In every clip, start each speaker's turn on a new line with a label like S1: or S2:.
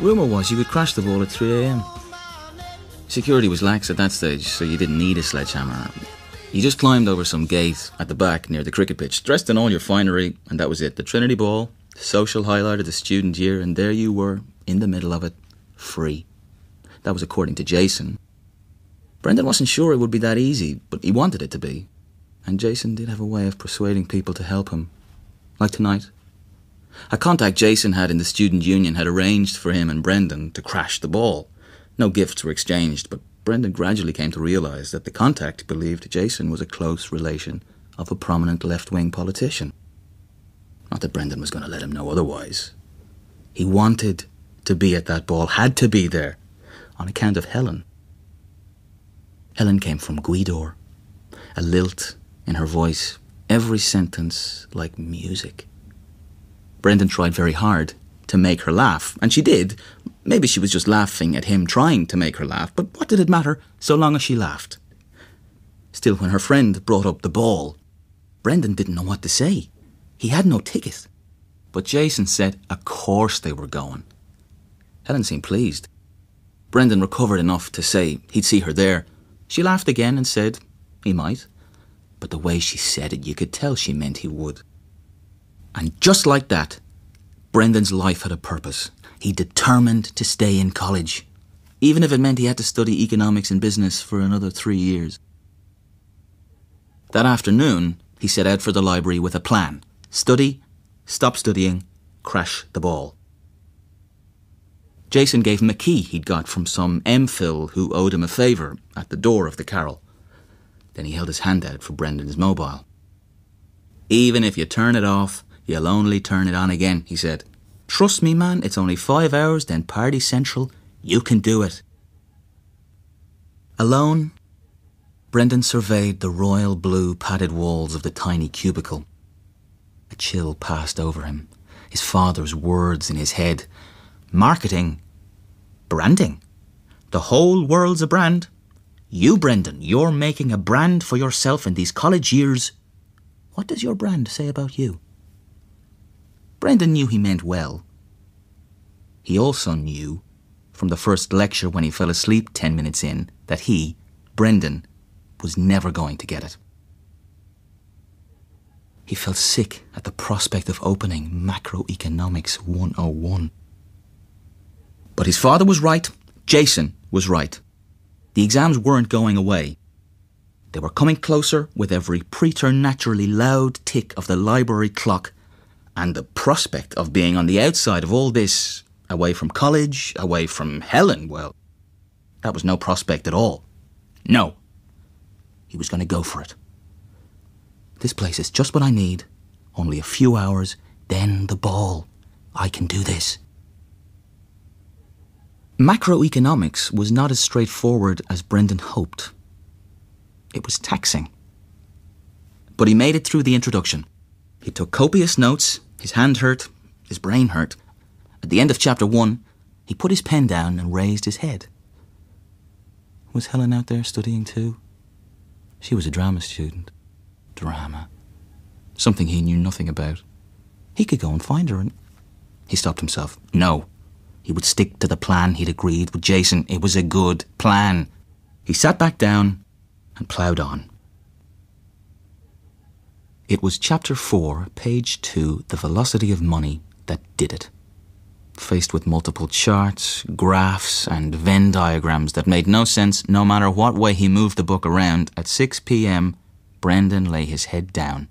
S1: Rumour was you could crash the ball at 3 a.m. Security was lax at that stage, so you didn't need a sledgehammer. You just climbed over some gate at the back near the cricket pitch, dressed in all your finery, and that was it. The Trinity Ball, the social highlight of the student year, and there you were, in the middle of it, free. That was according to Jason. Brendan wasn't sure it would be that easy, but he wanted it to be. And Jason did have a way of persuading people to help him. Like tonight. A contact Jason had in the student union had arranged for him and Brendan to crash the ball. No gifts were exchanged, but Brendan gradually came to realise that the contact believed Jason was a close relation of a prominent left-wing politician. Not that Brendan was going to let him know otherwise. He wanted to be at that ball, had to be there, on account of Helen. Helen came from Gweedore, a lilt in her voice, every sentence like music. Brendan tried very hard to make her laugh, and she did. Maybe she was just laughing at him trying to make her laugh, but what did it matter so long as she laughed? Still, when her friend brought up the ball, Brendan didn't know what to say. He had no ticket. But Jason said, of course they were going. Helen seemed pleased. Brendan recovered enough to say he'd see her there. She laughed again and said he might, but the way she said it, you could tell she meant he would. And just like that, Brendan's life had a purpose. He determined to stay in college, even if it meant he had to study economics and business for another 3 years. That afternoon, he set out for the library with a plan. Study, stop studying, crash the ball. Jason gave him a key he'd got from some MPhil who owed him a favour at the door of the Carrel. Then he held his hand out for Brendan's mobile. Even if you turn it off, you'll only turn it on again, he said. Trust me, man, it's only 5 hours, then Party Central. You can do it. Alone, Brendan surveyed the royal blue padded walls of the tiny cubicle. A chill passed over him, his father's words in his head. Marketing. Branding. The whole world's a brand. You, Brendan, you're making a brand for yourself in these college years. What does your brand say about you? Brendan knew he meant well. He also knew, from the first lecture when he fell asleep 10 minutes in, that he, Brendan, was never going to get it. He felt sick at the prospect of opening Macroeconomics 101. But his father was right. Jason was right. The exams weren't going away. They were coming closer with every preternaturally loud tick of the library clock, and the prospect of being on the outside of all this, away from college, away from Helen, well, that was no prospect at all. No. He was going to go for it. This place is just what I need. Only a few hours, then the ball. I can do this. Macroeconomics was not as straightforward as Brendan hoped. It was taxing. But he made it through the introduction. He took copious notes, his hand hurt, his brain hurt. At the end of chapter 1, he put his pen down and raised his head. Was Helen out there studying too? She was a drama student. Drama. Something he knew nothing about. He could go and find her and... He stopped himself. No. He would stick to the plan he'd agreed with Jason. It was a good plan. He sat back down and ploughed on. It was chapter 4, page 2, The Velocity of Money, that did it. Faced with multiple charts, graphs, and Venn diagrams that made no sense no matter what way he moved the book around, at 6 p.m, Brendan lay his head down.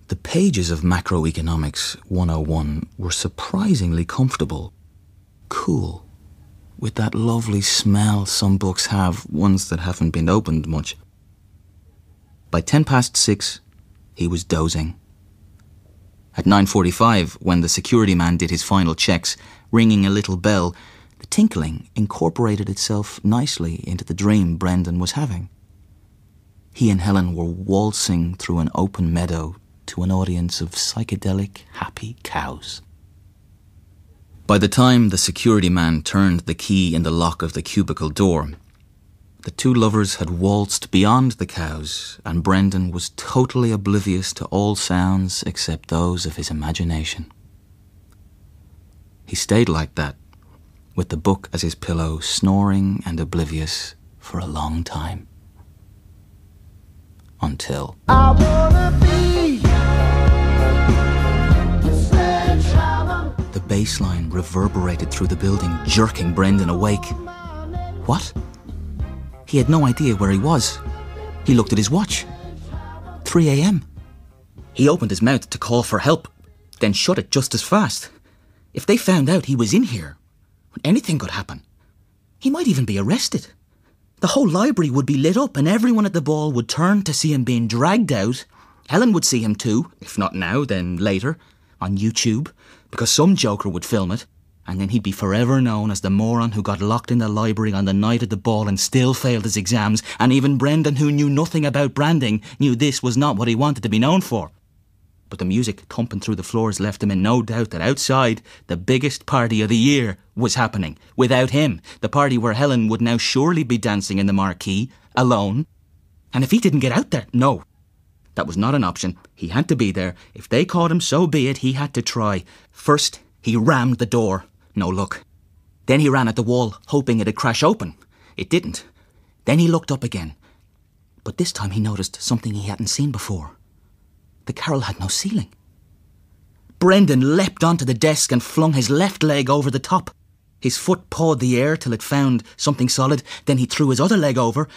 S1: The pages of Macroeconomics 101 were surprisingly comfortable, cool, with that lovely smell some books have, ones that haven't been opened much. By 6:10, he was dozing. At 9:45, when the security man did his final checks, ringing a little bell, the tinkling incorporated itself nicely into the dream Brendan was having. He and Helen were waltzing through an open meadow to an audience of psychedelic, happy cows. By the time the security man turned the key in the lock of the cubicle door, the two lovers had waltzed beyond the cows, and Brendan was totally oblivious to all sounds except those of his imagination. He stayed like that, with the book as his pillow, snoring and oblivious for a long time. Until... I wanna be the bass line reverberated through the building, jerking Brendan awake. What? He had no idea where he was. He looked at his watch. 3 a.m. He opened his mouth to call for help, then shut it just as fast. If they found out he was in here, anything could happen. He might even be arrested. The whole library would be lit up and everyone at the ball would turn to see him being dragged out. Helen would see him too, if not now, then later, on YouTube, because some joker would film it, and then he'd be forever known as the moron who got locked in the library on the night of the ball and still failed his exams, and even Brendan, who knew nothing about branding, knew this was not what he wanted to be known for. But the music thumping through the floors left him in no doubt that outside, the biggest party of the year was happening. Without him, the party where Helen would now surely be dancing in the marquee, alone. And if he didn't get out there, no. That was not an option. He had to be there. If they caught him, so be it. He had to try. First, he rammed the door. No luck. Then he ran at the wall, hoping it'd crash open. It didn't. Then he looked up again. But this time he noticed something he hadn't seen before. The Carrel had no ceiling. Brendan leapt onto the desk and flung his left leg over the top. His foot pawed the air till it found something solid. Then he threw his other leg over.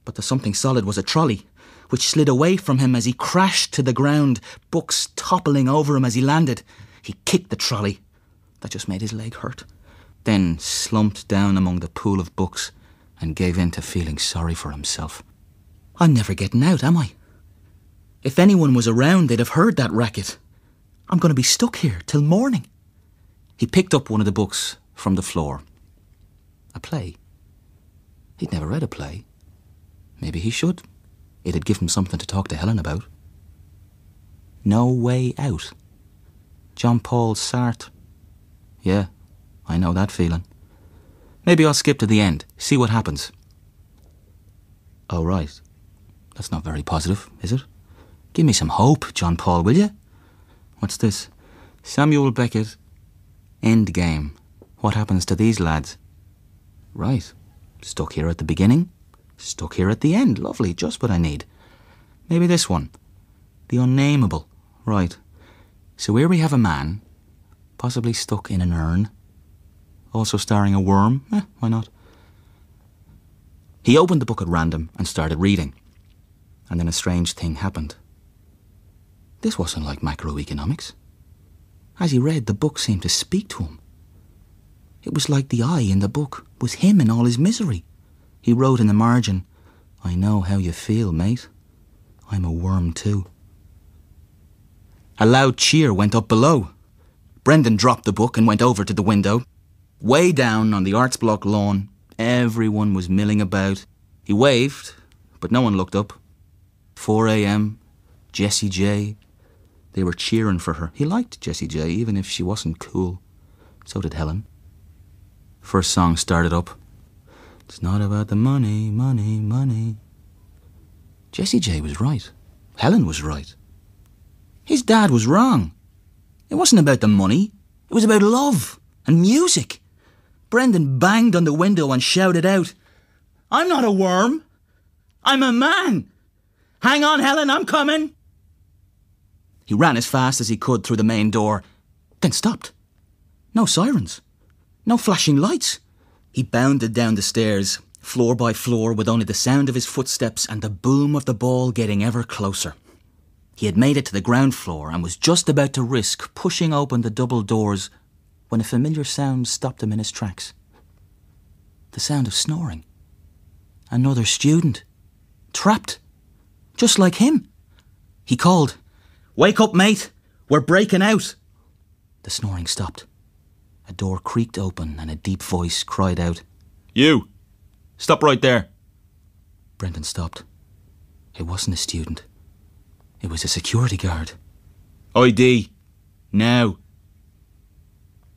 S1: But the something solid was a trolley, which slid away from him as he crashed to the ground, books toppling over him as he landed. He kicked the trolley. That just made his leg hurt. Then slumped down among the pool of books and gave in to feeling sorry for himself. I'm never getting out, am I? If anyone was around, they'd have heard that racket. I'm going to be stuck here till morning. He picked up one of the books from the floor. A play. He'd never read a play. Maybe he should. It'd give him something to talk to Helen about. No Way Out. Jean-Paul Sartre. Yeah, I know that feeling. Maybe I'll skip to the end, see what happens. Oh, right. That's not very positive, is it? Give me some hope, John Paul, will you? What's this? Samuel Beckett. End game. What happens to these lads? Right. Stuck here at the beginning. Stuck here at the end. Lovely, just what I need. Maybe this one. The Unnameable. Right. So here we have a man, possibly stuck in an urn, also starring a worm. Why not? He opened the book at random and started reading. And then a strange thing happened. This wasn't like macroeconomics. As he read, the book seemed to speak to him. It was like the I in the book was him in all his misery. He wrote in the margin, I know how you feel, mate. I'm a worm too. A loud cheer went up below. Brendan dropped the book and went over to the window. Way down on the arts block lawn, everyone was milling about. He waved, but no one looked up. 4 a.m, Jessie J. They were cheering for her. He liked Jessie J, even if she wasn't cool. So did Helen. First song started up. It's not about the money, money, money. Jessie J was right. Helen was right. His dad was wrong. It wasn't about the money. It was about love and music. Brendan banged on the window and shouted out, I'm not a worm. I'm a man. Hang on, Helen, I'm coming. He ran as fast as he could through the main door, then stopped. No sirens. No flashing lights. He bounded down the stairs, floor by floor, with only the sound of his footsteps and the boom of the ball getting ever closer. He had made it to the ground floor and was just about to risk pushing open the double doors when a familiar sound stopped him in his tracks. The sound of snoring. Another student. Trapped. Just like him. He called, Wake up, mate. We're breaking out. The snoring stopped. A door creaked open and a deep voice cried out, You! Stop right there. Brendan stopped. It wasn't a student. It was a security guard. ID. Now.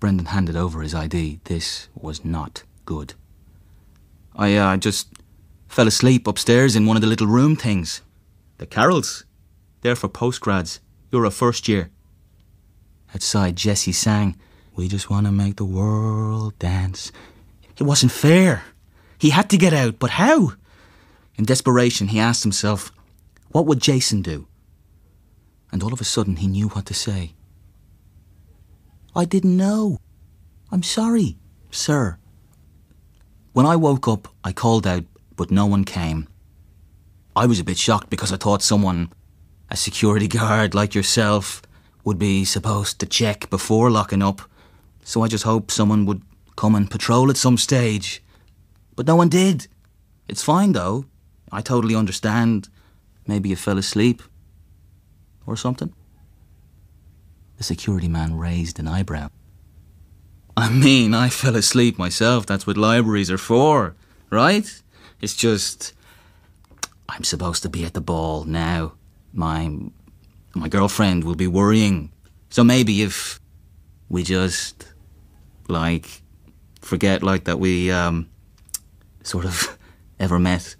S1: Brendan handed over his ID. This was not good. I just fell asleep upstairs in one of the little room things. The Carrels. They're for postgrads. You're a first year. Outside, Jessie sang, We just want to make the world dance. It wasn't fair. He had to get out, but how? In desperation, he asked himself, what would Jason do? And all of a sudden, he knew what to say. I didn't know. I'm sorry, sir. When I woke up, I called out, but no one came. I was a bit shocked because I thought someone, a security guard like yourself, would be supposed to check before locking up. So I just hoped someone would come and patrol at some stage. But no one did. It's fine though. I totally understand. Maybe you fell asleep. Or something. The security man raised an eyebrow. I mean, I fell asleep myself. That's what libraries are for, right? It's just, I'm supposed to be at the ball now. My girlfriend will be worrying. So maybe if we just, forget that we sort of ever met,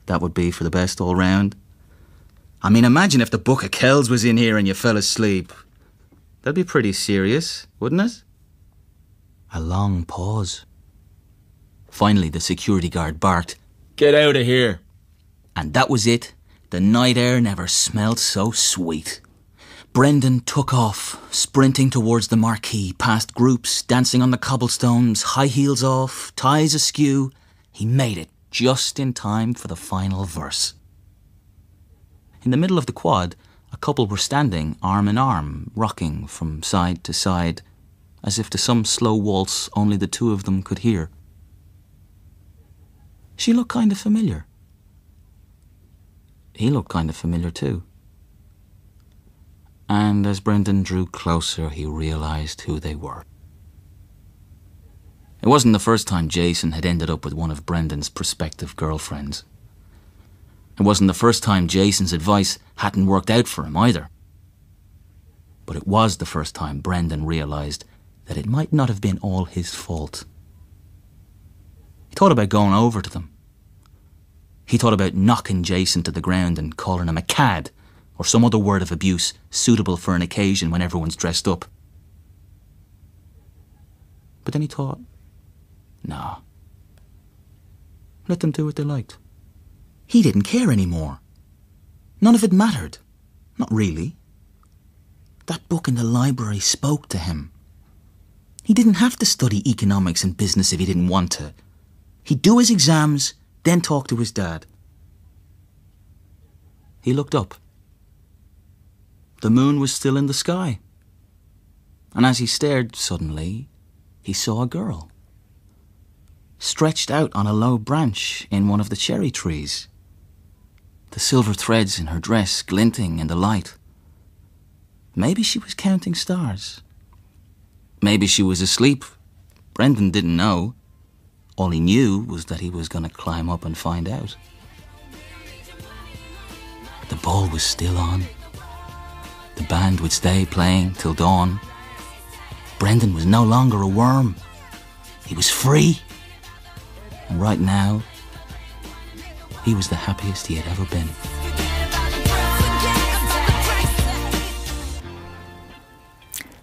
S1: that would be for the best all round. I mean, imagine if the Book of Kells was in here and you fell asleep. That'd be pretty serious, wouldn't it? A long pause. Finally, the security guard barked, "Get out of here!" And that was it. The night air never smelled so sweet. Brendan took off, sprinting towards the marquee, past groups, dancing on the cobblestones, high heels off, ties askew. He made it just in time for the final verse. In the middle of the quad, a couple were standing arm in arm, rocking from side to side, as if to some slow waltz only the two of them could hear. She looked kind of familiar. He looked kind of familiar too. And as Brendan drew closer, he realised who they were. It wasn't the first time Jason had ended up with one of Brendan's prospective girlfriends. It wasn't the first time Jason's advice hadn't worked out for him either. But it was the first time Brendan realised that it might not have been all his fault. He thought about going over to them. He thought about knocking Jason to the ground and calling him a cad or some other word of abuse suitable for an occasion when everyone's dressed up. But then he thought, nah. Let them do what they liked. He didn't care anymore. None of it mattered. Not really. That book in the library spoke to him. He didn't have to study economics and business if he didn't want to. He'd do his exams, then talk to his dad. He looked up. The moon was still in the sky. And as he stared, suddenly, he saw a girl. Stretched out on a low branch in one of the cherry trees. The silver threads in her dress glinting in the light. Maybe she was counting stars. Maybe she was asleep. Brendan didn't know. All he knew was that he was going to climb up and find out. The ball was still on. The band would stay playing till dawn. Brendan was no longer a worm. He was free. And right now, he was the happiest he had ever been.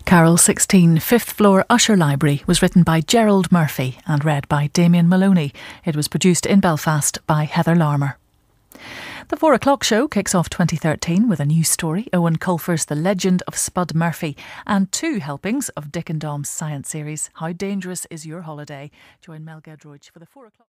S2: Carrel 16, 5th Floor Ussher Library was written by Gerald Murphy and read by Damien Molony. It was produced in Belfast by Heather Larmour. The 4 o'clock show kicks off 2013 with a new story, Owen Colfer's The Legend of Spud Murphy, and 2 helpings of Dick and Dom's science series, How Dangerous Is Your Holiday? Join Mel Gedroych for the 4 o'clock.